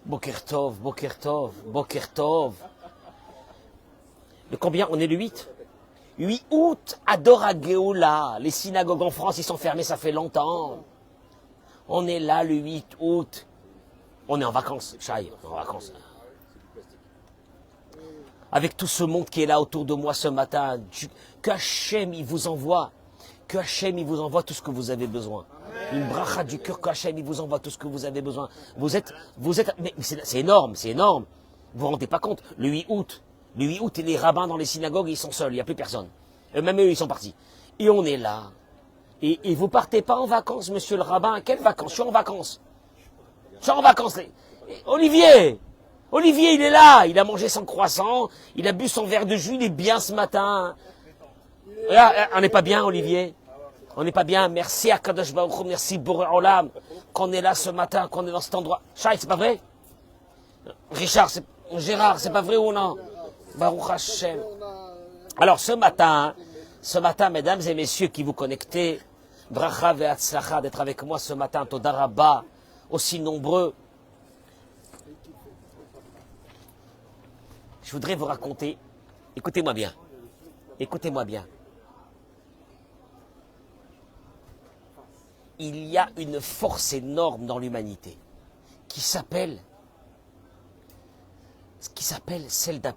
Boker Tov, Boker Tov, Boker Tov. Le combien? On est le 8? 8 août, Adora Geoula. Les synagogues en France, ils sont fermés, ça fait longtemps. On est là le 8 août. On est en vacances, Chai, en vacances. Avec tout ce monde qui est là autour de moi ce matin, que Hachem, il vous envoie. Que Hachem, il vous envoie tout ce que vous avez besoin. Une bracha du cœur, que Hachem, il vous envoie tout ce que vous avez besoin. Vous êtes, mais c'est énorme, c'est énorme. Vous vous rendez pas compte, le 8 août, les rabbins dans les synagogues, ils sont seuls, il n'y a plus personne. Même eux, ils sont partis. Et on est là. Et vous partez pas en vacances, monsieur le rabbin. Quelles vacances? Je suis en vacances. Je suis en vacances. Olivier, il est là. Il a mangé son croissant. Il a bu son verre de jus. Il est bien ce matin. Là, on n'est pas bien, Olivier. On n'est pas bien. Merci à Kadosh Baruch Hu, merci Boré Olam, qu'on est là ce matin, qu'on est dans cet endroit. Shai, c'est pas vrai? Gérard, c'est pas vrai ou non? Baruch Hashem. Alors ce matin, mesdames et messieurs qui vous connectez, bracha ve'atzlacha d'être avec moi ce matin, Toda Rabba, aussi nombreux. Je voudrais vous raconter, écoutez-moi bien, il y a une force énorme dans l'humanité qui s'appelle celle d'un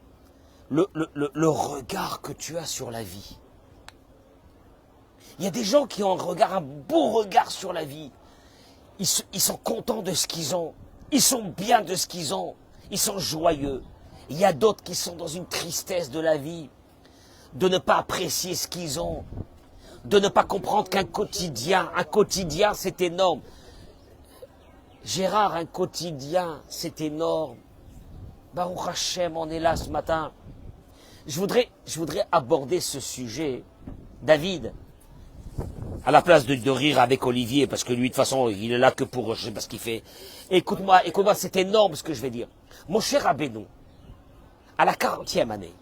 le regard que tu as sur la vie. Il y a des gens qui ont un beau regard sur la vie. Ils sont contents de ce qu'ils ont. Ils sont bien de ce qu'ils ont. Ils sont joyeux. Il y a d'autres qui sont dans une tristesse de la vie, de ne pas apprécier ce qu'ils ont, de ne pas comprendre qu'un quotidien, c'est énorme. Gérard, un quotidien, c'est énorme. Baruch Hashem, on est là ce matin. Je voudrais aborder ce sujet, David, à la place de rire avec Olivier, parce que lui, de toute façon, il est là que pour, je sais pas ce qu'il fait. Écoute-moi, c'est énorme ce que je vais dire. Mon cher Rabbeinu, à la 40e année,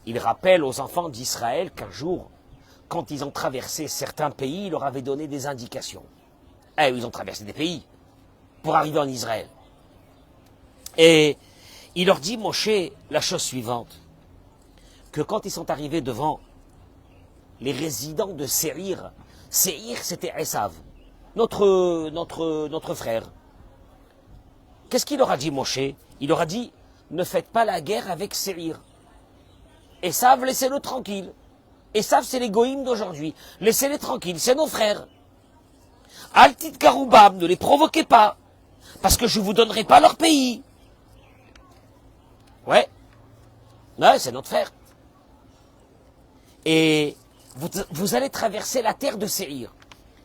il rappelle aux enfants d'Israël qu'un jour, quand ils ont traversé certains pays, il leur avait donné des indications. Ils ont traversé des pays pour arriver en Israël. Et il leur dit, Moshe, la chose suivante, que quand ils sont arrivés devant les résidents de Séhir, Séhir c'était Esav, notre frère. Qu'est-ce qu'il leur a dit, Moshe? Il leur a dit, ne faites pas la guerre avec Séhir. Esav, laissez-le tranquille. Esav, c'est les goïms d'aujourd'hui. Laissez-les tranquilles, c'est nos frères. Altit Karoubam, ne les provoquez pas, parce que je ne vous donnerai pas leur pays. Ouais, c'est notre frère. Et vous allez traverser la terre de Séhir.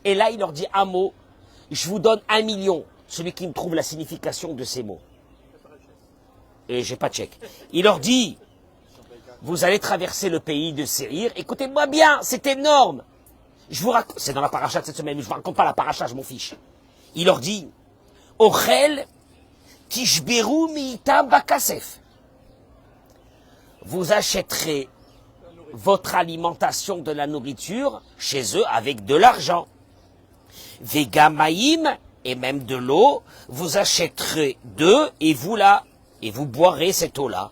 Et là, il leur dit un mot, je vous donne 1 million, celui qui me trouve la signification de ces mots. Et j'ai pas de chèque. Il leur dit, vous allez traverser le pays de Séhir, écoutez-moi bien, c'est énorme. Je vous raconte, c'est dans la paracha de cette semaine, mais je ne vous raconte pas la paracha, je m'en fiche. Il leur dit, Ochel tishberu mi'itam bakasef. Vous achèterez votre alimentation de la nourriture chez eux avec de l'argent. Vegamaïm, et même de l'eau, vous achèterez d'eux et vous boirez cette eau-là.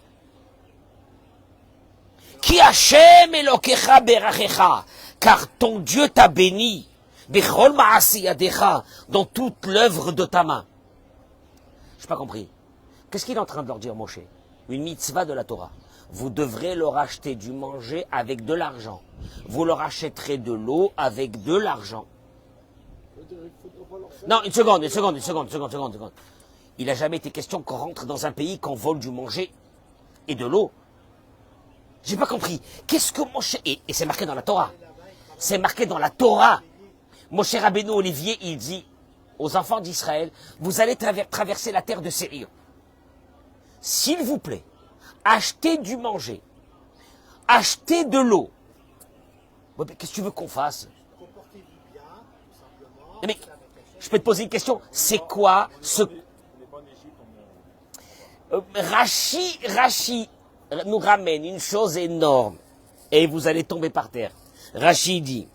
Ki Hashem Elokecha berachecha, car ton Dieu t'a béni, bechol ma'asi yadecha, dans toute l'œuvre de ta main. Je n'ai pas compris. Qu'est-ce qu'il est en train de leur dire, Moshe? Une mitzvah de la Torah. Vous devrez leur acheter du manger avec de l'argent. Vous leur achèterez de l'eau avec de l'argent. Non, une seconde. Il n'a jamais été question qu'on rentre dans un pays, qu'on vole du manger et de l'eau. J'ai pas compris. Qu'est-ce que Moshe... Et c'est marqué dans la Torah. C'est marqué dans la Torah. Moshe Rabbeinu Olivier, il dit aux enfants d'Israël, vous allez traverser la terre de Séhir. S'il vous plaît, achetez du manger. Achetez de l'eau. Qu'est-ce que tu veux qu'on fasse? Mais je peux te poser une question. C'est quoi ce... Rachi nous ramène une chose énorme. Et vous allez tomber par terre. Rachi dit,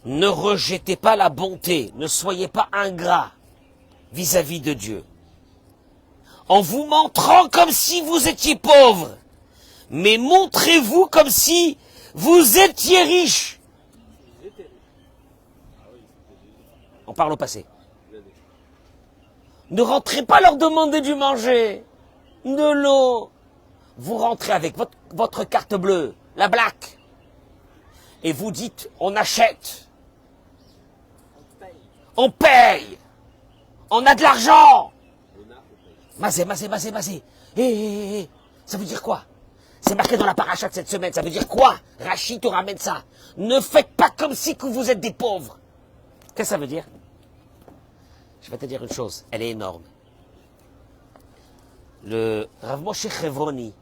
Ne rejetez pas la bonté, ne soyez pas ingrats vis-à-vis de Dieu. En vous montrant comme si vous étiez pauvre, mais montrez-vous comme si vous étiez riche. On parle au passé. Ne rentrez pas leur demander du manger, de l'eau. Vous rentrez avec votre carte bleue, la black, et vous dites, on achète, on paye, on a de l'argent. Mazé. Ça veut dire quoi? C'est marqué dans la paracha de cette semaine. Ça veut dire quoi? Rachid te ramène ça. Ne faites pas comme si que vous êtes des pauvres. Qu'est-ce que ça veut dire? Je vais te dire une chose, elle est énorme. Le Rav Moshe Chevroni,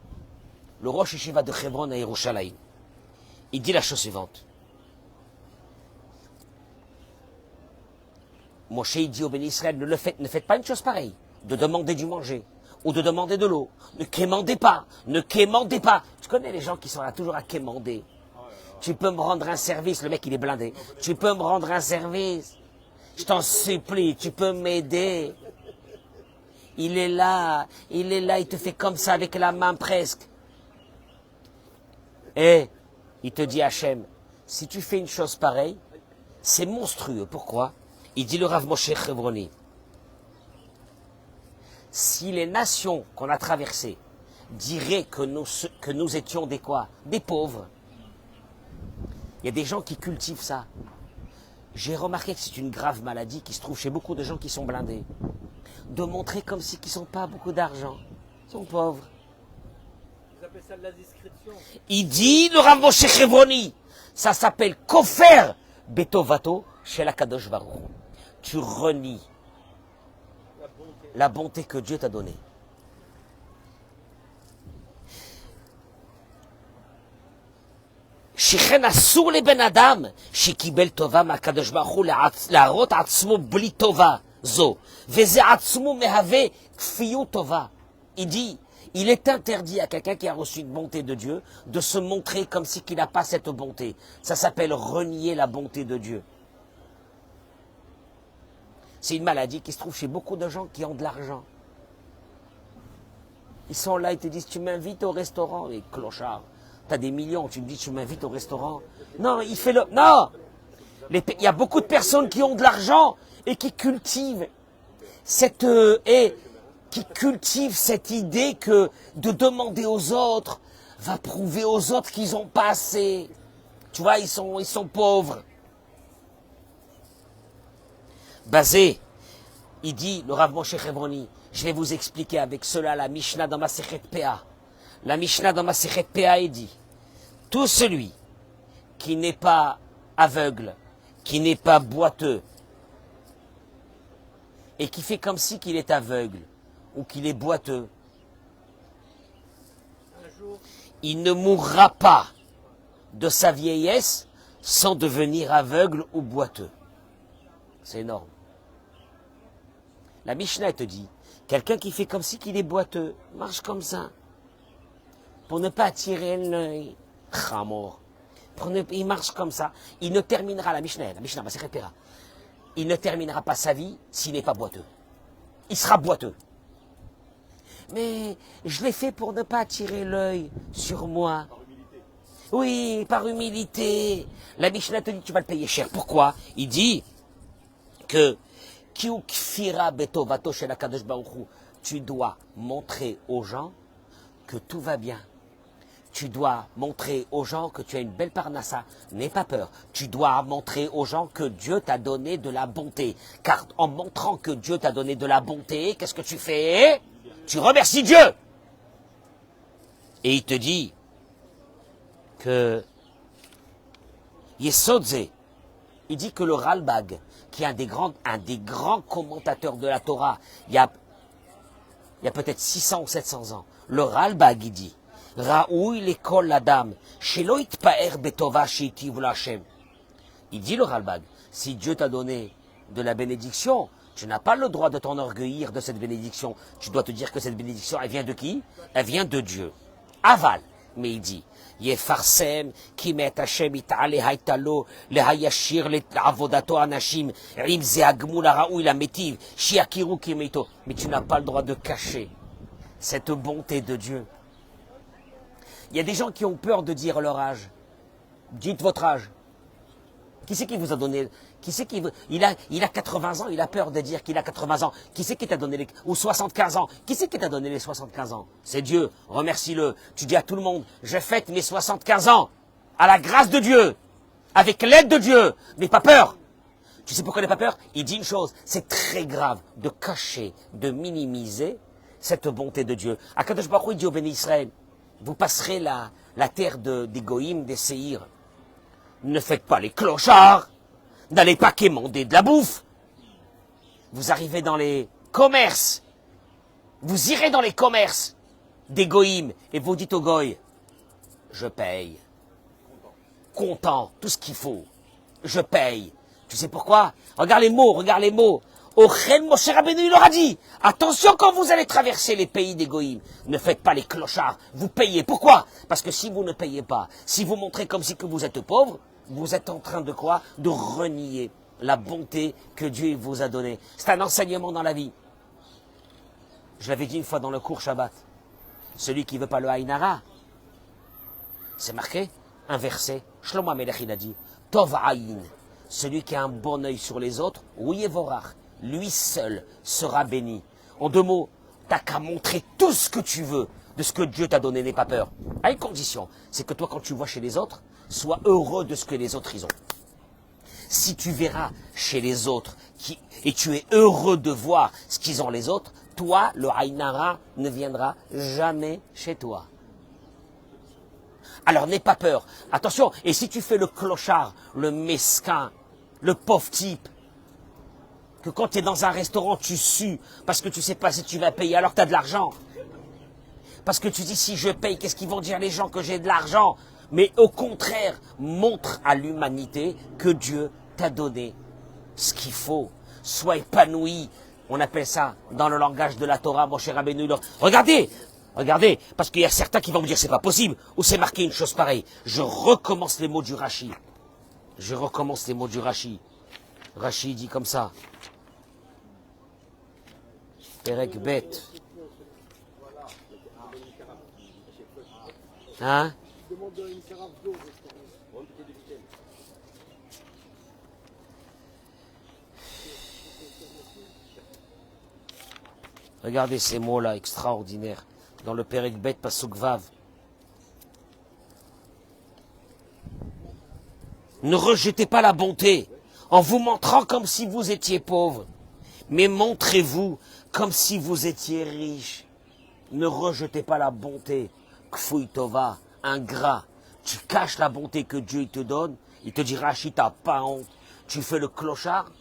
le Rosh Yeshiva de Chevron à Yerushalayim, il dit la chose suivante. Moshe, il dit au béni Israël, ne faites pas une chose pareille, de demander du manger, ou de demander de l'eau. Ne quémandez pas, ne quémandez pas. Tu connais les gens qui sont là toujours à quémander. Tu peux me rendre un service, le mec il est blindé. Tu peux me rendre un service. Je t'en supplie, tu peux m'aider. Il est là, il te fait comme ça avec la main presque. Et il te dit Hachem, si tu fais une chose pareille, c'est monstrueux. Pourquoi? Il dit le Rav Moshe Chevroni. Si les nations qu'on a traversées diraient que nous étions des quoi? Des pauvres. Il y a des gens qui cultivent ça. J'ai remarqué que c'est une grave maladie qui se trouve chez beaucoup de gens qui sont blindés. De montrer comme si ils n'ont pas beaucoup d'argent. Ils sont pauvres. Vous appelez ça de la discrétion? Il dit, le Rav Moshe Chevroni, ça s'appelle Kofer Betovato chez la Kadosh Baruch Hu. Tu renies la bonté que Dieu t'a donnée. שכן אסור לבן אדם שקיבל טובה מהקדוש ברוך הוא להראות עצמו בלי טובה זו, וזה עצמו מהווה כפיות טובה. Il dit, il est interdit à quelqu'un qui a reçu une bonté de Dieu de se montrer comme si qu'il n'a pas cette bonté. Ça s'appelle renier la bonté de Dieu. C'est une maladie qui se trouve chez beaucoup de gens qui ont de l'argent. Ils sont là, ils te disent, tu m'invites au restaurant, les clochards. Tu as des millions, tu me dis, tu m'invites au restaurant. Non, il fait le... Non! Il y a beaucoup de personnes qui ont de l'argent et qui cultivent cette... qui cultivent cette idée que de demander aux autres va prouver aux autres qu'ils n'ont pas assez. Tu vois, ils sont pauvres. Basé, il dit, le Rav Moshe Chevroni, je vais vous expliquer avec cela la Mishnah dans Masechet Péa. La Mishnah dans Masechet Péa est dit, tout celui qui n'est pas aveugle, qui n'est pas boiteux, et qui fait comme si qu'il est aveugle, ou qu'il est boiteux, il ne mourra pas de sa vieillesse sans devenir aveugle ou boiteux. C'est énorme. La Mishnah te dit, quelqu'un qui fait comme si qu'il est boiteux, marche comme ça, pour ne pas attirer l'œil. Chamor. Il marche comme ça, il ne terminera la Mishnah, c'est répéra. Il ne terminera pas sa vie s'il n'est pas boiteux. Il sera boiteux. Mais je l'ai fait pour ne pas attirer l'œil sur moi. Par humilité. Oui, par humilité. La Mishnah te dit, tu vas le payer cher. Pourquoi? Il dit que tu dois montrer aux gens que tout va bien. Tu dois montrer aux gens que tu as une belle parnassa. N'aie pas peur. Tu dois montrer aux gens que Dieu t'a donné de la bonté. Car en montrant que Dieu t'a donné de la bonté, qu'est-ce que tu fais? Tu remercies Dieu. Et il te dit que Yesodze, il dit que le Ralbag, qui est un des grands commentateurs de la Torah, il y a peut-être 600 ou 700 ans, le Ralbag, il dit, Raoui l'école la dame, shelo itpaer betova she'itiv l'Hashem. Il dit le Ralbag, si Dieu t'a donné de la bénédiction, tu n'as pas le droit de t'enorgueillir de cette bénédiction. Tu dois te dire que cette bénédiction, elle vient de qui? Elle vient de Dieu. Aval. Mais il dit, יפרסם כי מאת השם יתעלה הייתלו להישיר לעבודתו אנשים עם זה הגמול הראוי למיטיב שיכירו כמתו. Mais tu n'as pas le droit de cacher cette bonté de Dieu. Il y a des gens qui ont peur de dire leur âge. Dites votre âge. Qui c'est qui vous a donné? Qui c'est qui il a 80 ans, il a peur de dire qu'il a 80 ans. Qui c'est qui t'a donné les ou 75 ans? Qui c'est qui t'a donné les 75 ans? C'est Dieu. Remercie-le. Tu dis à tout le monde, je fête mes 75 ans à la grâce de Dieu, avec l'aide de Dieu. N'aie pas peur. Tu sais pourquoi n'aie pas peur? Il dit une chose, c'est très grave de cacher, de minimiser cette bonté de Dieu. Akadosh Baruch Hu dit au béni Israël, vous passerez la terre des Goïm, des Séhir. Ne faites pas les clochards. N'allez pas quémander de la bouffe. Vous arrivez dans les commerces. Vous irez dans les commerces des Goïm et vous dites aux Goï, je paye. Content, tout ce qu'il faut. Je paye. Tu sais pourquoi? Regarde les mots, regarde les mots. Ochen Moshe Rabbeinu, il leur a dit, attention quand vous allez traverser les pays des Goïm, ne faites pas les clochards, vous payez. Pourquoi? Parce que si vous ne payez pas, si vous montrez comme si que vous êtes pauvre, vous êtes en train de quoi? De renier la bonté que Dieu vous a donnée. C'est un enseignement dans la vie. Je l'avais dit une fois dans le cours Shabbat. Celui qui ne veut pas le Haïnara, c'est marqué, un verset. Shlomo HaMelech il a dit, Tov Haïn, celui qui a un bon œil sur les autres, oui Vorach, lui seul sera béni. En deux mots, t'as qu'à montrer tout ce que tu veux de ce que Dieu t'a donné, n'aie pas peur. À une condition, c'est que toi quand tu vois chez les autres, sois heureux de ce que les autres ils ont. Si tu verras chez les autres et tu es heureux de voir ce qu'ils ont les autres, toi, le Haïnara ne viendra jamais chez toi. Alors n'aie pas peur. Attention, et si tu fais le clochard, le mesquin, le pauvre type, que quand tu es dans un restaurant, tu sues parce que tu sais pas si tu vas payer alors que tu as de l'argent. Parce que tu dis si je paye, qu'est-ce qu'ils vont dire les gens que j'ai de l'argent? Mais au contraire, montre à l'humanité que Dieu t'a donné ce qu'il faut. Sois épanoui. On appelle ça, dans le langage de la Torah, mon cher Rabbeinu. Regardez, regardez, parce qu'il y a certains qui vont me dire c'est pas possible, ou c'est marqué une chose pareille. Je recommence les mots du Rashi. Je recommence les mots du Rashi. Rashi dit comme ça. Perek Bet. Hein? Regardez ces mots-là extraordinaires dans le Perek Bet Pasuk Vav. Ne rejetez pas la bonté en vous montrant comme si vous étiez pauvre, mais montrez-vous comme si vous étiez riche. Ne rejetez pas la bonté. Kfouy Tova, ingrat. Tu caches la bonté que Dieu te donne. Il te dira, Rachid, t'as pas honte. Tu fais le clochard.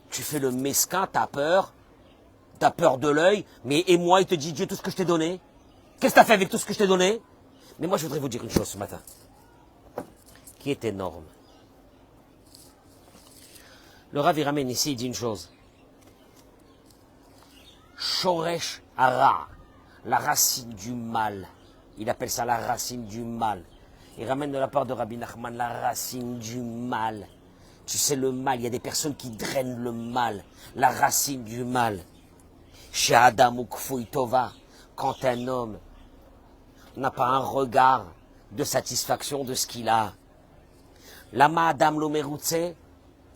Tu fais le mesquin, t'as peur. T'as peur de l'œil. Mais et moi, il te dit, Dieu, tout ce que je t'ai donné. Qu'est-ce que t'as fait avec tout ce que je t'ai donné? Mais moi, je voudrais vous dire une chose ce matin. Qui est énorme. Le Rav, il ramène ici, il dit une chose. Shoresh Hara, la racine du mal. Il appelle ça la racine du mal. Il ramène de la part de Rabbi Nachman la racine du mal. Tu sais, le mal, il y a des personnes qui drainent le mal. La racine du mal. Chez Adam ou Kfouy Tova, quand un homme n'a pas un regard de satisfaction de ce qu'il a. Lama Adam Lomeroutse,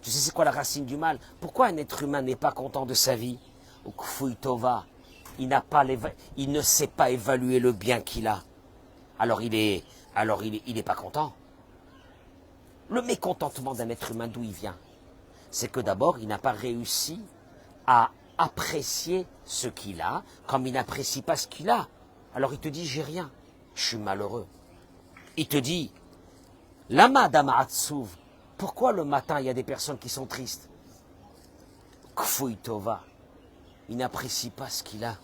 tu sais c'est quoi la racine du mal? Pourquoi un être humain n'est pas content de sa vie? Ou Kfouy Tova, il ne sait pas évaluer le bien qu'il a. Alors il est pas content. Le mécontentement d'un être humain, d'où il vient? C'est que d'abord, il n'a pas réussi à apprécier ce qu'il a, comme il n'apprécie pas ce qu'il a. Alors il te dit, j'ai rien, je suis malheureux. Il te dit, Lama Adam Hatzouv, pourquoi le matin il y a des personnes qui sont tristes? Kfouy Tova, il n'apprécie pas ce qu'il a.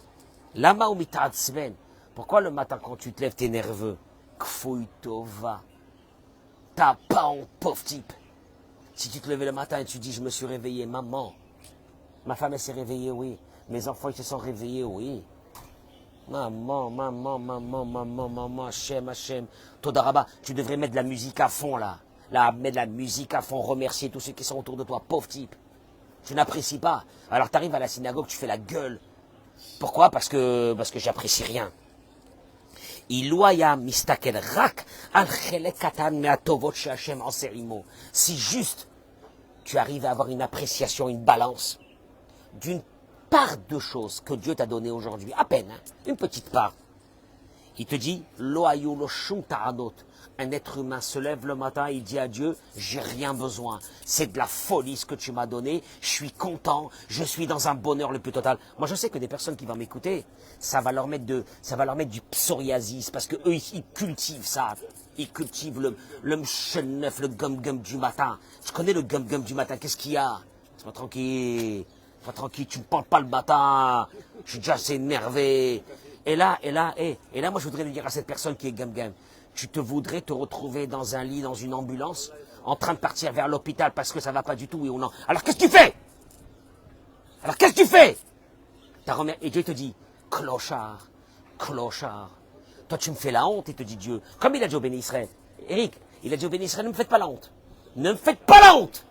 Lama ou Mita'atzven, pourquoi le matin quand tu te lèves t'es nerveux? Kfouy Tova, t'as pas honte, pauvre type. Si tu te levais le matin et tu dis, je me suis réveillé, maman, ma femme elle s'est réveillée, oui. Mes enfants ils se sont réveillés, oui. Maman, Hachem. Todaraba, tu devrais mettre de la musique à fond, là. Là, mettre de la musique à fond, remercier tous ceux qui sont autour de toi. Pauvre type. Tu n'apprécies pas. Alors, tu arrives à la synagogue, tu fais la gueule. Pourquoi? Parce que j'apprécie rien. Iloya mistakel rak al chelek katan me'atovot she'Hashem anser imo. Si juste, tu arrives à avoir une appréciation, une balance d'une part de choses que Dieu t'a donné aujourd'hui, à peine, hein, une petite part. Il te dit, lo ayu lo shum ta'anot. Un être humain se lève le matin, il dit à Dieu, j'ai rien besoin. C'est de la folie ce que tu m'as donné. Je suis content. Je suis dans un bonheur le plus total. Moi, je sais que des personnes qui vont m'écouter, ça va leur mettre du psoriasis parce que eux, ils cultivent ça. Ils cultivent le mchenef, le gum-gum du matin. Je connais le gum-gum du matin. Qu'est-ce qu'il y a? Sois tranquille. Sois tranquille. Tu me parles pas le matin. Je suis déjà assez énervé. Et là, moi, je voudrais dire à cette personne qui est gum-gum, tu te voudrais te retrouver dans un lit, dans une ambulance, en train de partir vers l'hôpital parce que ça va pas du tout, oui ou non. Alors qu'est-ce que tu fais? Alors qu'est-ce que tu fais? Et Dieu te dit, clochard, clochard. Toi tu me fais la honte, et te dit Dieu. Comme il a dit au béni Israël. Eric, il a dit au béni Israël, ne me faites pas la honte. Ne me faites pas la honte.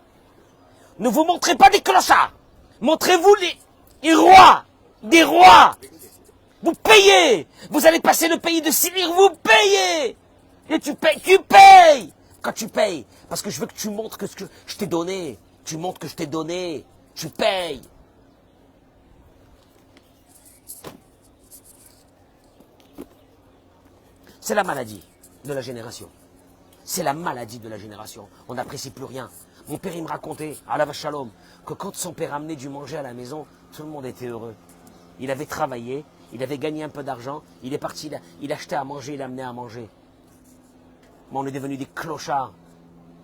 Ne vous montrez pas des clochards. Montrez-vous les rois, des rois. Vous payez. Vous allez passer le pays de Syrie, vous payez. Et tu payes. Quand tu payes, parce que je veux que tu montres que ce que je t'ai donné, tu montres que je t'ai donné, tu payes. C'est la maladie de la génération. C'est la maladie de la génération. On n'apprécie plus rien. Mon père, il me racontait, à la vache shalom, que quand son père amenait du manger à la maison, tout le monde était heureux. Il avait travaillé, il avait gagné un peu d'argent, il est parti, il achetait à manger, il amenait à manger. Mais on est devenus des clochards.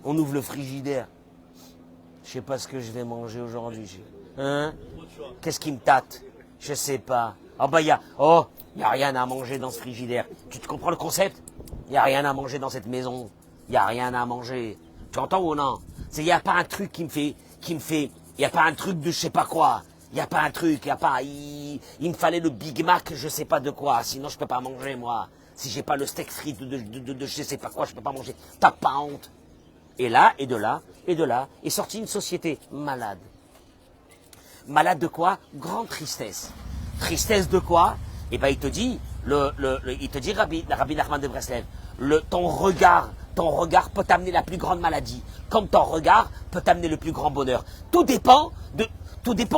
On ouvre le frigidaire. Je sais pas ce que je vais manger aujourd'hui. Hein? Qu'est-ce qui me tâte? Je sais pas. Ah bah y a rien à manger dans ce frigidaire. Tu te comprends le concept? Il y a rien à manger dans cette maison. Il y a rien à manger. Tu entends ou non? Il y a pas un truc il y a pas un truc de je sais pas quoi. Il y a pas un truc, il me fallait le Big Mac, je sais pas de quoi, sinon je peux pas manger moi. Si j'ai pas le steak frit de je sais pas quoi, je peux pas manger. T'as pas honte? Et là, et de là, est sortie une société malade. Malade de quoi? Grande tristesse. Tristesse de quoi? Eh ben il te dit, Rabbi Nachman de Breslev, ton regard peut t'amener la plus grande maladie, comme ton regard peut t'amener le plus grand bonheur. Tout dépend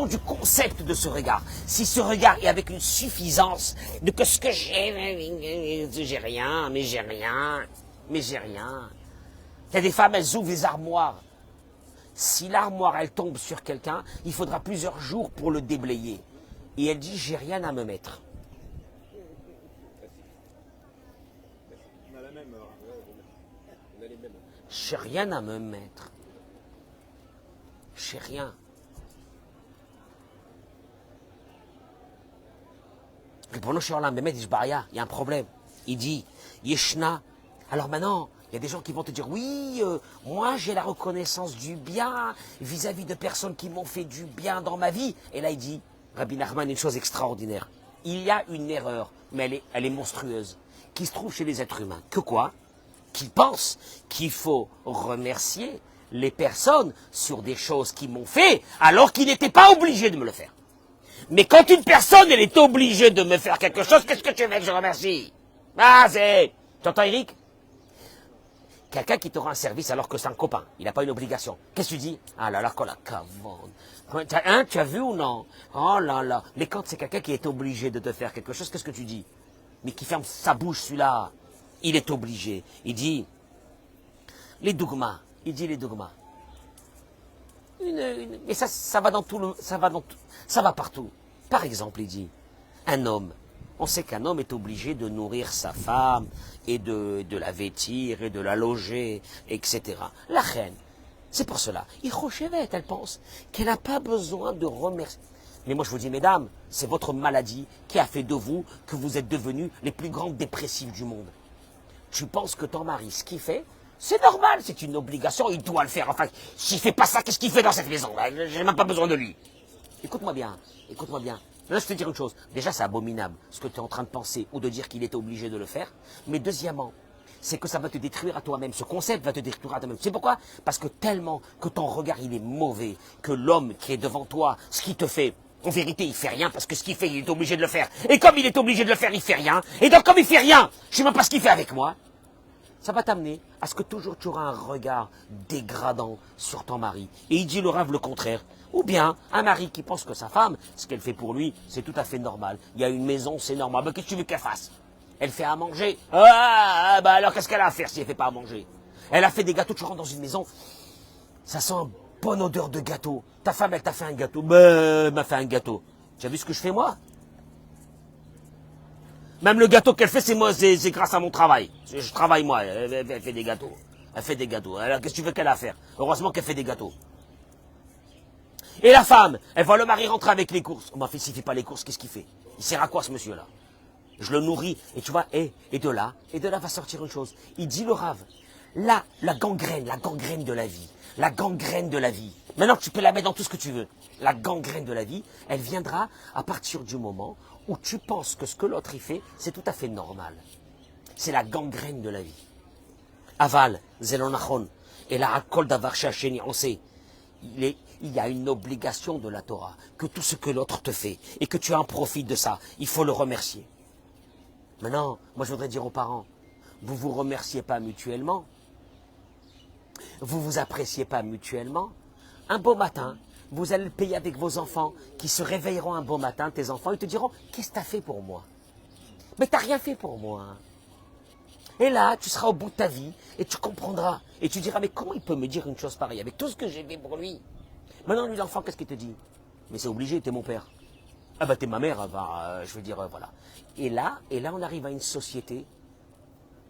du concept de ce regard. Si ce regard est avec une suffisance de que ce que j'ai rien. Il y a des femmes, elles ouvrent les armoires. Si l'armoire, elle tombe sur quelqu'un, il faudra plusieurs jours pour le déblayer. Et elle dit, j'ai rien à me mettre. J'ai rien à me mettre. J'ai rien. Le prononceur là, Mehmet Ishbaria, il y a un problème. Il dit, Yeshna. Alors maintenant, il y a des gens qui vont te dire, oui, moi j'ai la reconnaissance du bien vis-à-vis de personnes qui m'ont fait du bien dans ma vie. Et là il dit, Rabbi Nachman, une chose extraordinaire. Il y a une erreur, mais elle est monstrueuse, qui se trouve chez les êtres humains. Que quoi? Qui pensent qu'il faut remercier les personnes sur des choses qu'ils m'ont fait, alors qu'ils n'étaient pas obligés de me le faire. Mais quand une personne, elle est obligée de me faire quelque chose, qu'est-ce que tu veux que je remercie? Ah, tu entends, Eric? Quelqu'un qui te rend un service alors que c'est un copain, il n'a pas une obligation. Qu'est-ce que tu dis? Ah là là, qu'on la cavonne. Hein, tu as vu ou non? Oh là là. Mais quand c'est quelqu'un qui est obligé de te faire quelque chose, qu'est-ce que tu dis? Mais qui ferme sa bouche, celui-là. Il est obligé. Il dit, les dogmas. Il dit les dogmas. Mais ça va dans tout le, ça va partout. Par exemple, il dit, un homme. On sait qu'un homme est obligé de nourrir sa femme et de la vêtir et de la loger, etc. La reine, c'est pour cela. Elle pense qu'elle n'a pas besoin de remercier. Mais moi je vous dis, mesdames, c'est votre maladie qui a fait de vous que vous êtes devenus les plus grandes dépressives du monde. Tu penses que ton mari, ce qu'il fait, c'est normal, c'est une obligation, il doit le faire. Enfin, s'il ne fait pas ça, qu'est-ce qu'il fait dans cette maison? J'ai même pas besoin de lui. Écoute-moi bien, Là, je te dire une chose. Déjà, c'est abominable ce que tu es en train de penser ou de dire qu'il était obligé de le faire. Mais deuxièmement, c'est que ça va te détruire à toi-même. Ce concept va te détruire à toi-même. Tu sais pourquoi? Parce que tellement que ton regard, il est mauvais, que l'homme qui est devant toi, ce qu'il te fait, en vérité, il fait rien parce que ce qu'il fait, il est obligé de le faire. Et comme il est obligé de le faire, il fait rien. Et donc, comme il fait rien, je sais même pas ce qu'il fait avec moi. Ça va t'amener à ce que toujours tu auras un regard dégradant sur ton mari. Et il dit le Rav le contraire. Ou bien un mari qui pense que sa femme, ce qu'elle fait pour lui, c'est tout à fait normal. Il y a une maison, c'est normal. Mais qu'est-ce que tu veux qu'elle fasse? Elle fait à manger. Ah, bah alors qu'est-ce qu'elle a à faire si elle fait pas à manger? Elle a fait des gâteaux, tu rentres dans une maison, ça sent une bonne odeur de gâteau. Ta femme, elle t'a fait un gâteau. Ben, elle m'a fait un gâteau. Tu as vu ce que je fais moi? Même le gâteau qu'elle fait, c'est moi, c'est grâce à mon travail. Je travaille moi, elle fait des gâteaux. Elle fait des gâteaux. Alors qu'est-ce que tu veux qu'elle a à faire? Heureusement qu'elle fait des gâteaux. Et la femme, elle voit le mari rentrer avec les courses. Oh, ma fille, s'il fait pas les courses, qu'est-ce qu'il fait? Il sert à quoi ce monsieur-là? Je le nourris. Et tu vois, et de là va sortir une chose. Il dit le Rav, là, la gangrène de la vie. La gangrène de la vie. Maintenant, tu peux la mettre dans tout ce que tu veux. La gangrène de la vie, elle viendra à partir du moment où tu penses que ce que l'autre y fait, c'est tout à fait normal. C'est la gangrène de la vie. Aval, zelonachon, et la hakol davar shacheni, on sait. Il y a une obligation de la Torah, que tout ce que l'autre te fait, et que tu en profites de ça, il faut le remercier. Maintenant, moi je voudrais dire aux parents, vous vous remerciez pas mutuellement, vous vous appréciez pas mutuellement. Un beau matin, vous allez le payer avec vos enfants, qui se réveilleront un beau matin, tes enfants, ils te diront, qu'est-ce que tu as fait pour moi? Mais tu n'as rien fait pour moi. Et là, tu seras au bout de ta vie, et tu comprendras. Et tu diras, mais comment il peut me dire une chose pareille, avec tout ce que j'ai fait pour lui? Maintenant, lui, l'enfant, qu'est-ce qu'il te dit? Mais c'est obligé, t'es mon père. Ah bah t'es ma mère, je veux dire, voilà. Et là, on arrive à une société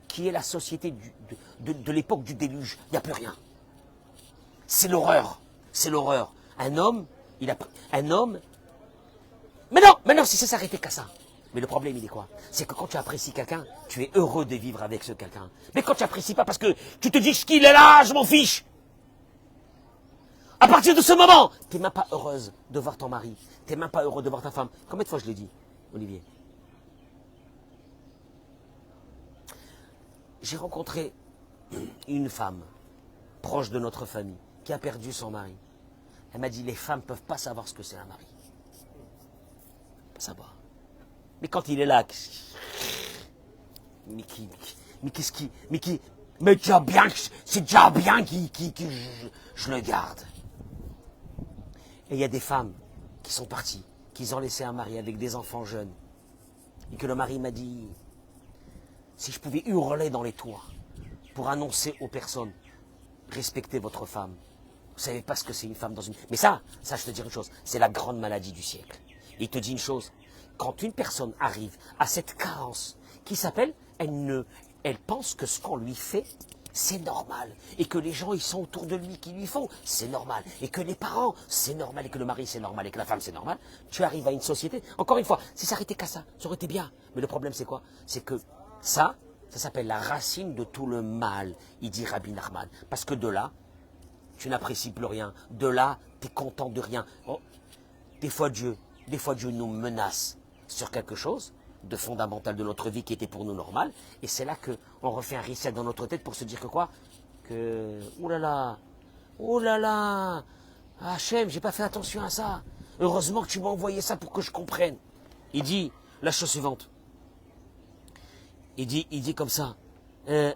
qui est la société de l'époque du déluge. Il n'y a plus rien. C'est l'horreur. C'est l'horreur. Un homme, mais non, si ça s'arrêtait qu'à ça. Mais le problème, il est quoi? C'est que quand tu apprécies quelqu'un, tu es heureux de vivre avec ce quelqu'un. Mais quand tu n'apprécies pas parce que tu te dis qu'il est là, je m'en fiche. À partir de ce moment, tu n'es même pas heureuse de voir ton mari. Tu n'es même pas heureux de voir ta femme. Combien de fois je l'ai dit, Olivier? J'ai rencontré une femme proche de notre famille qui a perdu son mari. Elle m'a dit, les femmes ne peuvent pas savoir ce que c'est un mari. Pas savoir. Mais quand il est là, mais déjà bien, c'est déjà bien que je le garde. Et il y a des femmes qui sont parties, qui ont laissé un mari avec des enfants jeunes. Et que le mari m'a dit, si je pouvais hurler dans les toits pour annoncer aux personnes, respectez votre femme. Vous ne savez pas ce que c'est une femme dans une... Mais ça, je te dis une chose, c'est la grande maladie du siècle. Il te dit une chose, quand une personne arrive à cette carence qui s'appelle, elle pense que ce qu'on lui fait, c'est normal. Et que les gens, ils sont autour de lui qui lui font, c'est normal. Et que les parents, c'est normal. Et que le mari, c'est normal. Et que la femme, c'est normal. Tu arrives à une société, encore une fois, si ça arrêtait qu'à ça, ça aurait été bien. Mais le problème, c'est quoi? C'est que ça s'appelle la racine de tout le mal, il dit Rabbi Nachman. Parce que de là, tu n'apprécies plus rien. De là, tu es content de rien. Oh, des fois, Dieu nous menace sur quelque chose de fondamental de notre vie qui était pour nous normal. Et c'est là qu'on refait un reset dans notre tête pour se dire que quoi? Que, oh là là, Hachem, j'ai pas fait attention à ça. Heureusement que tu m'as envoyé ça pour que je comprenne. Il dit la chose suivante. Il dit comme ça. Il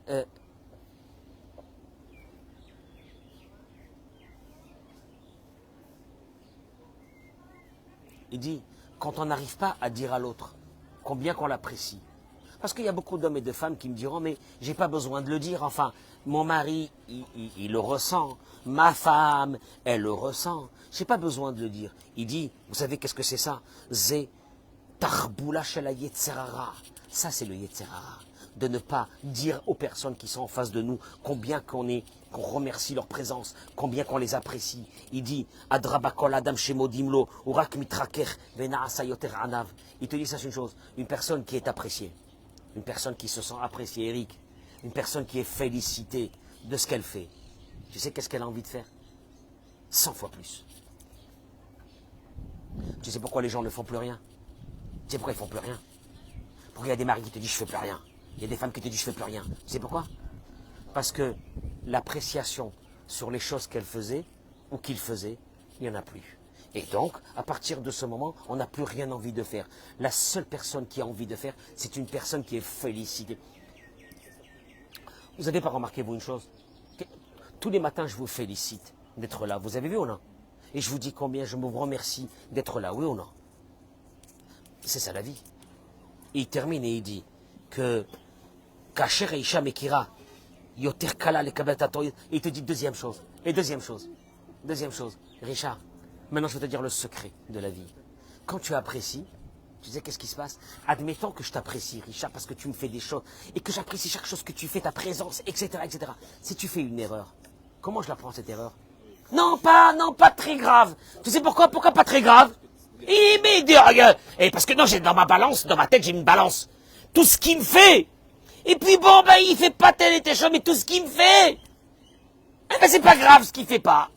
dit, quand on n'arrive pas à dire à l'autre combien qu'on l'apprécie. Parce qu'il y a beaucoup d'hommes et de femmes qui me diront, mais j'ai pas besoin de le dire. Enfin, mon mari, il le ressent. Ma femme, elle le ressent. J'ai pas besoin de le dire. Il dit, vous savez qu'est-ce que c'est ça? Zé tarboula shel yetzerara. Ça, c'est le yetzerara. De ne pas dire aux personnes qui sont en face de nous combien qu'on remercie leur présence, combien qu'on les apprécie. Il dit, Adrabakol Adam Shemodimlo, Urak Mitraker, Venaasa Yoter Anav. Il te dit ça, c'est une chose. Une personne qui est appréciée, une personne qui se sent appréciée, Eric, une personne qui est félicitée de ce qu'elle fait. Tu sais qu'est-ce qu'elle a envie de faire? 100 fois plus. Tu sais pourquoi les gens ne font plus rien? Tu sais pourquoi ils font plus rien? Pourquoi il y a des maris qui te disent je fais plus rien? Il y a des femmes qui te disent je fais plus rien. Tu sais pourquoi? Parce que l'appréciation sur les choses qu'elle faisait ou qu'il faisait, il n'y en a plus. Et donc, à partir de ce moment, on n'a plus rien envie de faire. La seule personne qui a envie de faire, c'est une personne qui est félicitée. Vous n'avez pas remarqué, vous, une chose? Tous les matins, je vous félicite d'être là. Vous avez vu ou non? Et je vous dis combien je vous remercie d'être là, oui ou non? C'est ça la vie. Et il termine et il dit que Kacher et Isha Mekira, Yoter Kala le Kabatato. Il te dit deuxième chose. Et deuxième chose, Richard, maintenant je vais te dire le secret de la vie. Quand tu apprécies, tu sais qu'est-ce qui se passe? Admettons que je t'apprécie, Richard, parce que tu me fais des choses, et que j'apprécie chaque chose que tu fais, ta présence, etc., etc. Si tu fais une erreur, comment je la prends cette erreur? Non, pas très grave. Tu sais pourquoi? Pourquoi pas très grave? Et parce que non, j'ai dans ma balance, dans ma tête, j'ai une balance. Tout ce qu'il me fait. Et puis bon, ben, il fait pas tel et tel chose, mais tout ce qu'il me fait. Eh ben, c'est pas grave ce qu'il fait pas.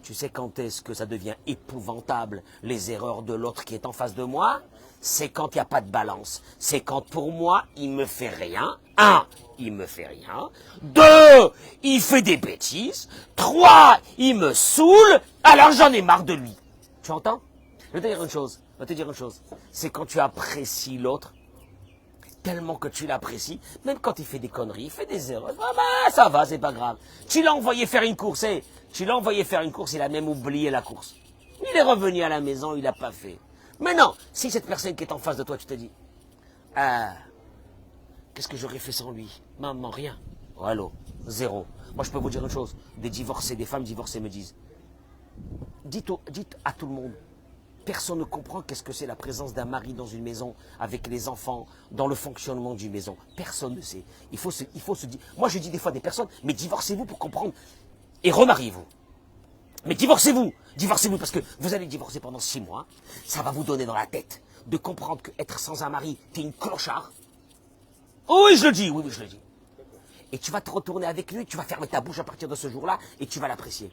Tu sais quand est-ce que ça devient épouvantable, les erreurs de l'autre qui est en face de moi? C'est quand il n'y a pas de balance. C'est quand pour moi, il me fait rien. 1, il me fait rien. 2, il fait des bêtises. 3, il me saoule. Alors j'en ai marre de lui. Tu entends? Je vais te dire une chose. C'est quand tu apprécies l'autre, tellement que tu l'apprécies, même quand il fait des conneries, il fait des erreurs, ah ben, ça va, c'est pas grave. Tu l'as envoyé faire une course, il a même oublié la course. Il est revenu à la maison, il l'a pas fait. Mais non, si cette personne qui est en face de toi, tu te dis, qu'est-ce que j'aurais fait sans lui? Maman, rien. Oh, allô, 0. Moi, je peux vous dire une chose, des femmes divorcées me disent, dites à tout le monde, personne ne comprend qu'est-ce que c'est la présence d'un mari dans une maison, avec les enfants, dans le fonctionnement d'une maison. Personne ne sait. Il faut se dire. Moi, je dis des fois des personnes, mais divorcez-vous pour comprendre. Et remariez-vous. Mais divorcez-vous. Divorcez-vous parce que vous allez divorcer pendant 6 mois. Ça va vous donner dans la tête de comprendre qu'être sans un mari, t'es une clochard. Oh, oui, je le dis. Oui, je le dis. Et tu vas te retourner avec lui, tu vas fermer ta bouche à partir de ce jour-là et tu vas l'apprécier.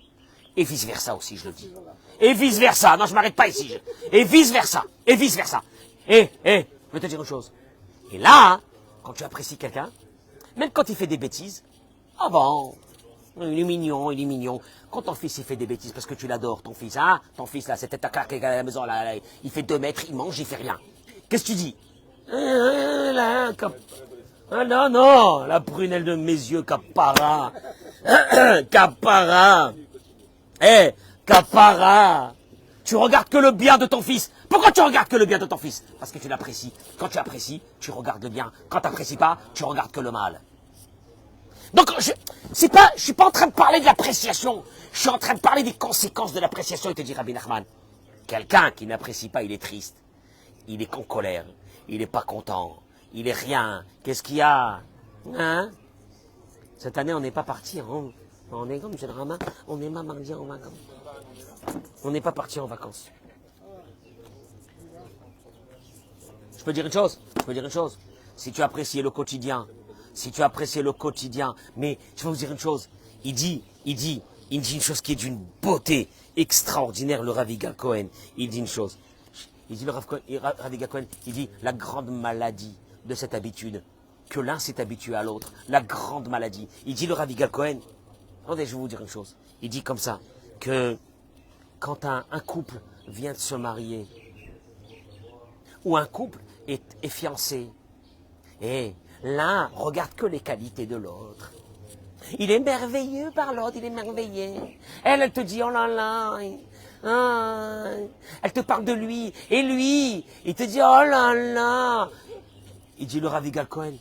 Et vice-versa aussi, je le dis. Et vice-versa. Non, je m'arrête pas ici. Et vice-versa. Et vice-versa. Je vais te dire une chose. Et là, quand tu apprécies quelqu'un, même quand il fait des bêtises, ah bon, il est mignon. Quand ton fils, il fait des bêtises parce que tu l'adores, ton fils, hein, ton fils, là, c'était ta claque à la maison, là, il fait 2 mètres, il mange, il fait rien. Qu'est-ce que tu dis? Ah non, la prunelle de mes yeux, capara. Capara. Capara, tu regardes que le bien de ton fils. Pourquoi tu regardes que le bien de ton fils? Parce que tu l'apprécies. Quand tu apprécies, tu regardes le bien. Quand tu n'apprécies pas, tu regardes que le mal. Donc, je suis pas en train de parler de l'appréciation. Je suis en train de parler des conséquences de l'appréciation. Il te dit, Rabbi Nachman, quelqu'un qui n'apprécie pas, il est triste. Il est en colère. Il n'est pas content. Il est rien. Qu'est-ce qu'il y a? Hein? Cette année, on n'est pas parti. On est comme M. Rama, on est mardi en vacances. On n'est pas parti en vacances. Je peux dire une chose? Si tu apprécies le quotidien, mais je vais vous dire une chose. Il dit une chose qui est d'une beauté extraordinaire, le Rav Yigal Cohen. Il dit une chose. Il dit le Rav Yigal Cohen, il dit la grande maladie de cette habitude, que l'un s'est habitué à l'autre, la grande maladie. Il dit le Rav Yigal Cohen. Attendez, je vais vous dire une chose. Il dit comme ça, que quand un couple vient de se marier, ou un couple est fiancé, et l'un regarde que les qualités de l'autre. Il est merveilleux par l'autre, il est merveilleux. Elle te dit, oh là là, elle te parle de lui, et lui, il te dit, oh là là. Il dit le Rav Yigal Cohen,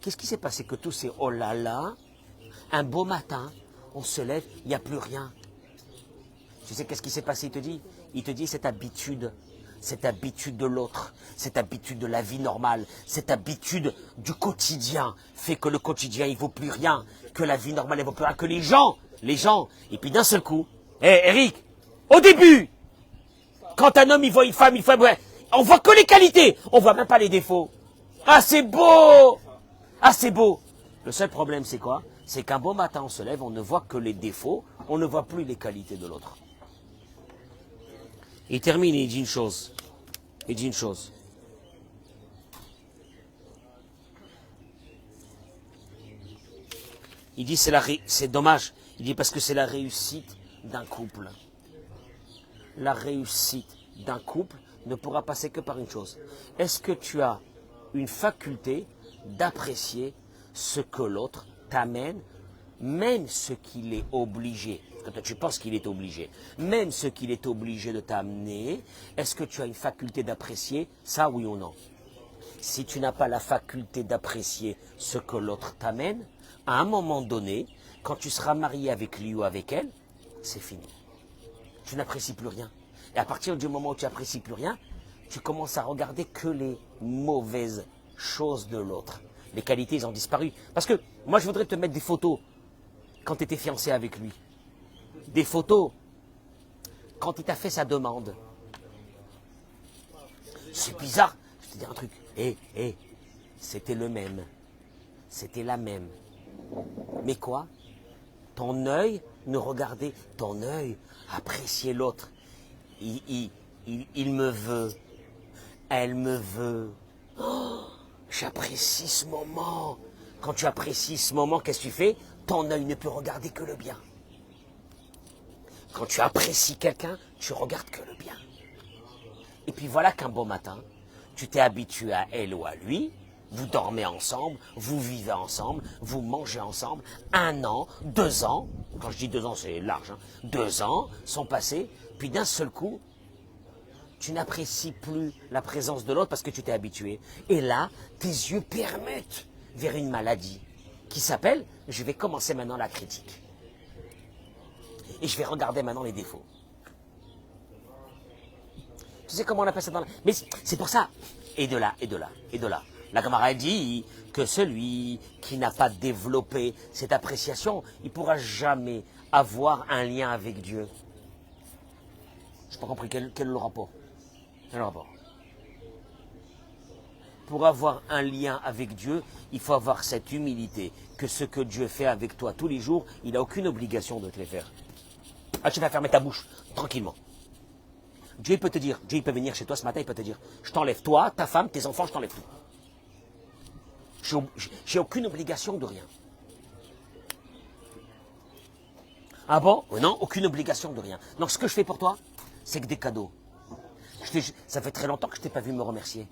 qu'est-ce qui s'est passé que tous ces oh là là, un beau matin, on se lève, il n'y a plus rien. Tu sais qu'est-ce qui s'est passé, il te dit cette habitude de l'autre, cette habitude de la vie normale, cette habitude du quotidien fait que le quotidien, il vaut plus rien, que la vie normale, elle vaut plus rien, que les gens, et puis d'un seul coup, Eric, au début, quand un homme, il voit une femme, ouais, on voit que les qualités, on voit même pas les défauts. Ah, c'est beau! Le seul problème, c'est quoi? C'est qu'un beau matin, on se lève, on ne voit que les défauts, on ne voit plus les qualités de l'autre. Il termine et il dit une chose. Il dit une chose. Il dit c'est dommage. Il dit parce que c'est la réussite d'un couple. La réussite d'un couple ne pourra passer que par une chose. Est-ce que tu as une faculté d'apprécier ce que l'autre t'amène, même ce qu'il est obligé, parce que toi tu penses qu'il est obligé, même ce qu'il est obligé de t'amener, est-ce que tu as une faculté d'apprécier ça, oui ou non? Si tu n'as pas la faculté d'apprécier ce que l'autre t'amène, à un moment donné, quand tu seras marié avec lui ou avec elle, c'est fini. Tu n'apprécies plus rien. Et à partir du moment où tu n'apprécies plus rien, tu commences à regarder que les mauvaises choses de l'autre. Les qualités, ils ont disparu. Parce que moi, je voudrais te mettre des photos quand tu étais fiancé avec lui. Des photos quand il t'a fait sa demande. C'est bizarre. Je te dis un truc. C'était le même. C'était la même. Mais quoi? Ton œil ne regardait, ton œil appréciait l'autre. Il me veut. Elle me veut. Oh, j'apprécie ce moment. Quand tu apprécies ce moment, qu'est-ce que tu fais? Ton œil ne peut regarder que le bien. Quand tu apprécies quelqu'un, tu regardes que le bien. Et puis voilà qu'un beau matin, tu t'es habitué à elle ou à lui, vous dormez ensemble, vous vivez ensemble, vous mangez ensemble, 1 an, 2 ans, quand je dis 2 ans c'est large, 2 ans sont passés, puis d'un seul coup, tu n'apprécies plus la présence de l'autre parce que tu t'es habitué. Et là, tes yeux permutent vers une maladie qui s'appelle, je vais commencer maintenant la critique. Et je vais regarder maintenant les défauts. Tu sais comment on appelle ça dans la... Mais c'est pour ça. Et de là, et de là, et de là. La Gemara dit que celui qui n'a pas développé cette appréciation, il ne pourra jamais avoir un lien avec Dieu. Je n'ai pas compris. Quel est le rapport? Quel est le rapport? Pour avoir un lien avec Dieu, il faut avoir cette humilité que ce que Dieu fait avec toi tous les jours, il n'a aucune obligation de te les faire. Ah, tu vas fermer ta bouche, tranquillement. Dieu peut te dire, Dieu peut venir chez toi ce matin, il peut te dire, je t'enlève toi, ta femme, tes enfants, je t'enlève tout. J'ai aucune obligation de rien. Ah bon? Non, aucune obligation de rien. Donc ce que je fais pour toi, c'est que des cadeaux. Ça fait très longtemps que je t'ai pas vu me remercier.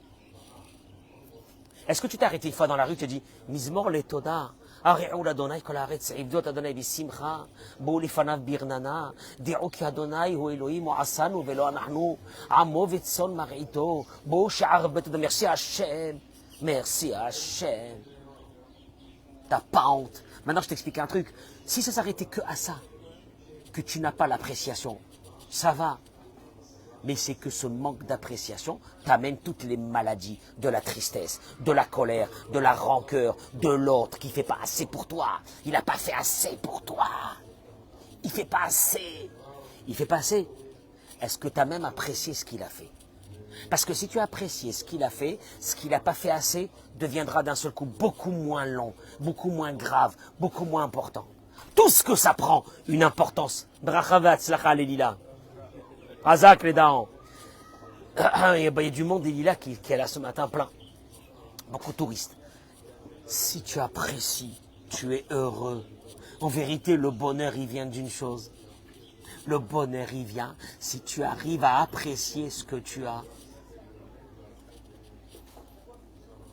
Est-ce que tu t'es arrêté une fois dans la rue et tu te dis, Mizmor le toda, Ari'ou l'Adonai kol haaretz, Ibdot Adonai bisimcha, Bou lifanav birnana, Di'ou ki Adonai hu Elohim hu asanu velo anachnu, Amo vetzon mar'ito, Bou she'ar bet Adonai. Merci Hachem, merci Hachem. T'as pas honte. Maintenant je t'explique un truc. Si ça s'arrêtait que à ça, que tu n'as pas l'appréciation, ça va. Mais c'est que ce manque d'appréciation t'amène toutes les maladies, de la tristesse, de la colère, de la rancœur, de l'autre qui ne fait pas assez pour toi. Il n'a pas fait assez pour toi. Il ne fait pas assez. Il ne fait pas assez. Est-ce que tu as même apprécié ce qu'il a fait? Parce que si tu as apprécié ce qu'il a fait, ce qu'il n'a pas fait assez deviendra d'un seul coup beaucoup moins long, beaucoup moins grave, beaucoup moins important. Tout ce que ça prend une importance. Brachavat, tzlacha, lelila. Hazak les dents. Il y a du monde des lilas qui est là ce matin plein. Beaucoup de touristes. Si tu apprécies, tu es heureux. En vérité, le bonheur, il vient d'une chose. Le bonheur, il vient si tu arrives à apprécier ce que tu as.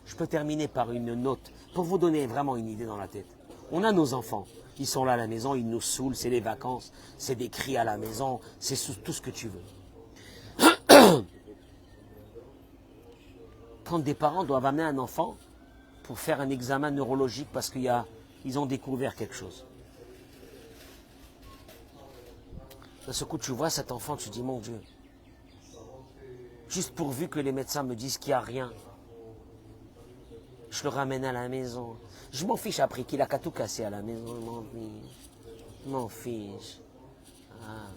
Je peux terminer par une note pour vous donner vraiment une idée dans la tête. On a nos enfants. Ils sont là à la maison, ils nous saoulent, c'est les vacances, c'est des cris à la maison, c'est tout ce que tu veux. Quand des parents doivent amener un enfant pour faire un examen neurologique parce qu'ils ont découvert quelque chose. D'un seul coup, tu vois cet enfant, tu dis, mon Dieu, juste pourvu que les médecins me disent qu'il n'y a rien, je le ramène à la maison. Je m'en fiche après qu'il a qu'à tout casser à la maison. Je m'en fiche. Ah.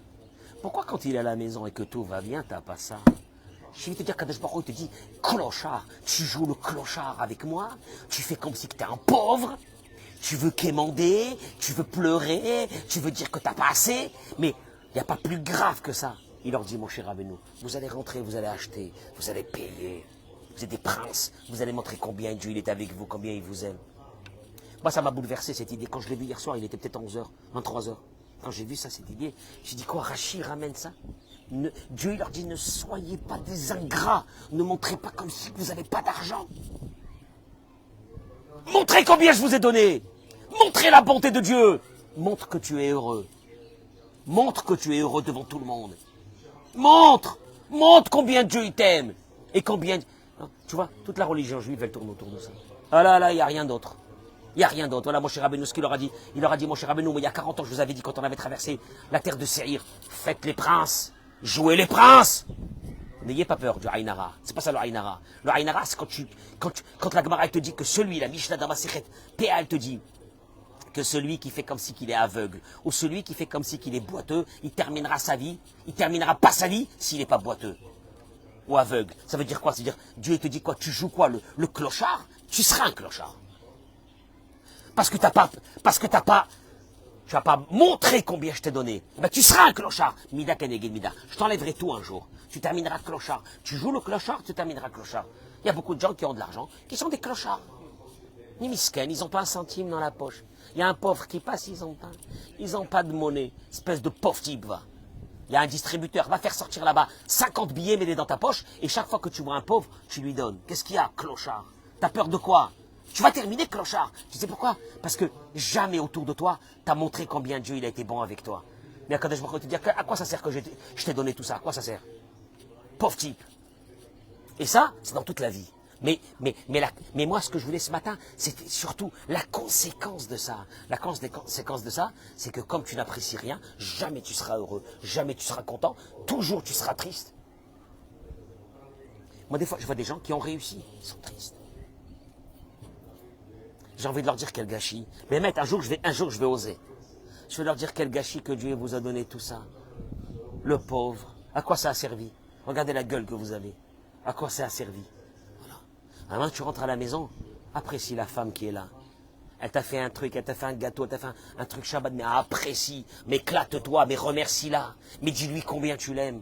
Pourquoi quand il est à la maison et que tout va bien, t'as pas ça? Je vais te dire, Kadosh Baruch Hu, il te dit, clochard, tu joues le clochard avec moi, tu fais comme si tu étais un pauvre, tu veux quémander, tu veux pleurer, tu veux dire que t'as pas assez, mais il n'y a pas plus grave que ça. Il leur dit, mon cher Rabbeinu, vous allez rentrer, vous allez acheter, vous allez payer. Vous êtes des princes, vous allez montrer combien Dieu il est avec vous, combien il vous aime. Moi, ça m'a bouleversé cette idée. Quand je l'ai vu hier soir, il était peut-être 11h, 23h. Quand j'ai vu ça, cette idée, j'ai dit quoi, Rachid ramène ça? Dieu il leur dit, ne soyez pas des ingrats, ne montrez pas comme si vous n'avez pas d'argent. Montrez combien je vous ai donné. Montrez la bonté de Dieu. Montre que tu es heureux. Montre que tu es heureux devant tout le monde. Montre combien Dieu il t'aime. Et combien... Tu vois, toute la religion juive, elle tourne autour de ça. Ah là, il n'y a rien d'autre. Il n'y a rien d'autre. Voilà, mon cher Rabbeinu, ce qu'il leur a dit. Il leur a dit, mon cher Rabbeinu, il y a 40 ans, je vous avais dit, quand on avait traversé la terre de Séhir, faites les princes, jouez les princes. N'ayez pas peur du Aïnara. C'est pas ça le Aïnara. Le Aïnara, c'est quand la Gemara te dit que celui, la Mishnah Damasechet, PA, elle te dit que celui qui fait comme si qu'il est aveugle, ou celui qui fait comme si qu'il est boiteux, il terminera sa vie, il terminera pas sa vie s'il n'est pas boiteux. Ou aveugle. Ça veut dire quoi? C'est-à-dire, Dieu te dit quoi? Tu joues quoi? Le clochard? Tu seras un clochard. Parce que tu vas pas montré combien je t'ai donné. Ben, tu seras un clochard. Mida keneged mida. Je t'enlèverai tout un jour. Tu termineras clochard. Tu joues le clochard, tu termineras clochard. Il y a beaucoup de gens qui ont de l'argent, qui sont des clochards. Ni misken, ils n'ont pas un centime dans la poche. Il y a un pauvre qui passe, ils n'ont pas de monnaie. Espèce de pauvre type, va. Il y a un distributeur, va faire sortir là-bas 50 billets, mets-les dans ta poche, et chaque fois que tu vois un pauvre, tu lui donnes. Qu'est-ce qu'il y a, clochard? T'as peur de quoi? Tu vas terminer, clochard. Tu sais pourquoi? Parce que jamais autour de toi, t'as montré combien Dieu il a été bon avec toi. Mais quand je vais te dire, à quoi ça sert que je t'ai donné tout ça? À quoi ça sert? Pauvre type. Et ça, c'est dans toute la vie. Mais moi, ce que je voulais ce matin, c'était surtout la conséquence de ça. La conséquence de ça, c'est que comme tu n'apprécies rien, jamais tu seras heureux, jamais tu seras content, toujours tu seras triste. Moi, des fois, je vois des gens qui ont réussi, ils sont tristes. J'ai envie de leur dire quel gâchis. Mais mec, un jour, je vais oser. Je vais leur dire quel gâchis que Dieu vous a donné tout ça. Le pauvre, à quoi ça a servi? Regardez la gueule que vous avez. À quoi ça a servi? Alors tu rentres à la maison, apprécie la femme qui est là. Elle t'a fait un truc, elle t'a fait un gâteau, elle t'a fait un truc Shabbat, mais apprécie, mais éclate-toi, mais remercie-la, mais dis-lui combien tu l'aimes.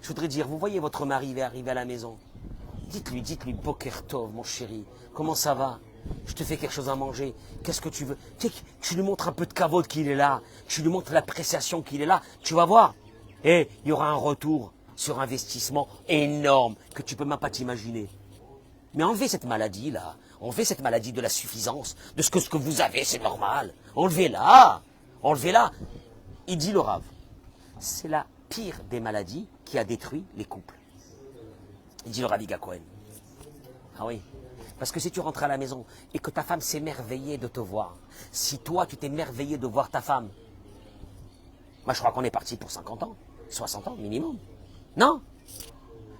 Je voudrais dire, vous voyez votre mari arriver à la maison. Dites-lui, Boker Tov, mon chéri, comment ça va? Je te fais quelque chose à manger, qu'est-ce que tu veux? Tu lui montres un peu de kavod qu'il est là, tu lui montres l'appréciation qu'il est là, tu vas voir. Et il y aura un retour sur investissement énorme que tu peux même pas t'imaginer. Mais enlevez cette maladie-là, enlevez cette maladie de la suffisance, de ce que vous avez, c'est normal. Enlevez-la. Il dit le Rav, c'est la pire des maladies qui a détruit les couples. Il dit le Rav Yiga Cohen. Ah oui, parce que si tu rentres à la maison et que ta femme s'émerveillait de te voir, si toi tu t'émerveillais de voir ta femme, moi je crois qu'on est parti pour 50 ans, 60 ans minimum. Non?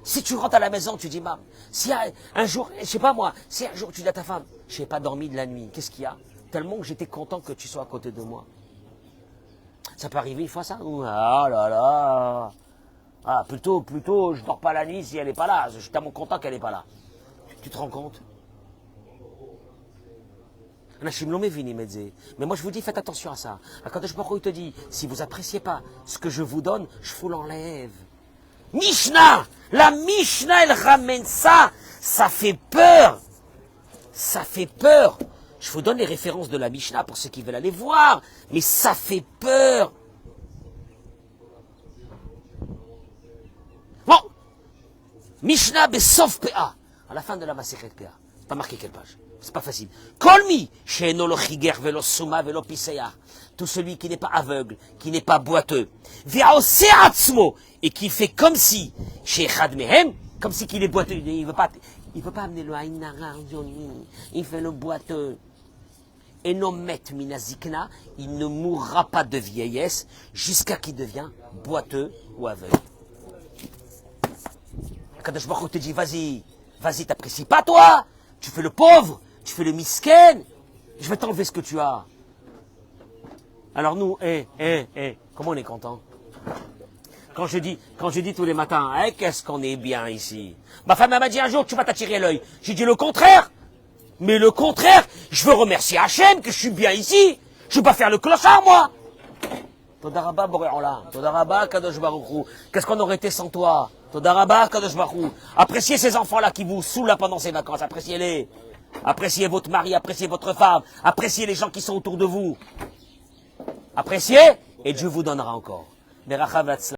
Si tu rentres à la maison, tu dis, maman, si un jour, je sais pas moi, si un jour tu dis à ta femme, je n'ai pas dormi de la nuit, qu'est-ce qu'il y a? Tellement que j'étais content que tu sois à côté de moi. Ça peut arriver une fois ça? Ah là là. Ah, plutôt, je dors pas la nuit si elle n'est pas là. Je suis tellement content qu'elle n'est pas là. Tu te rends compte? Mais moi je vous dis, faites attention à ça. Quand je te dis, si vous appréciez pas ce que je vous donne, je vous l'enlève. Mishnah, la Mishnah, elle ramène ça, ça fait peur. Ça fait peur. Je vous donne les références de la Mishnah pour ceux qui veulent aller voir, mais ça fait peur. Bon, Mishnah Besof PA, à la fin de la Masechet PA. C'est pas marqué quelle page. C'est pas facile. Kolmi, she'eno lo chiger velo suma velo piseya. Tout celui qui n'est pas aveugle, qui n'est pas boiteux. Ve'ose atzmo, et qui fait comme si, chez Echad mehem, comme si qu'il est boiteux. Il veut pas amener le haïnara, il fait le boiteux. Enomet minazikna, il ne mourra pas de vieillesse jusqu'à qu'il devient boiteux ou aveugle. Quand je te dis, vas-y, t'apprécies pas toi, tu fais le pauvre, tu fais le misken, je vais t'enlever ce que tu as. Alors nous, comment on est content? Quand je dis tous les matins, qu'est-ce qu'on est bien ici? Ma femme m'a dit un jour, tu vas t'attirer l'œil. J'ai dit le contraire. Mais le contraire, je veux remercier Hachem que je suis bien ici. Je ne veux pas faire le clochard, moi. Toda Rabba Boré Olam. Toda Rabba Kadosh Baruch Hu. Qu'est-ce qu'on aurait été sans toi? Toda Rabba Kadosh Baruch Hu. Appréciez ces enfants-là qui vous saoulent là pendant ces vacances. Appréciez-les. Appréciez votre mari, appréciez votre femme. Appréciez les gens qui sont autour de vous. Appréciez et Dieu vous donnera encore. Berachav Latzla.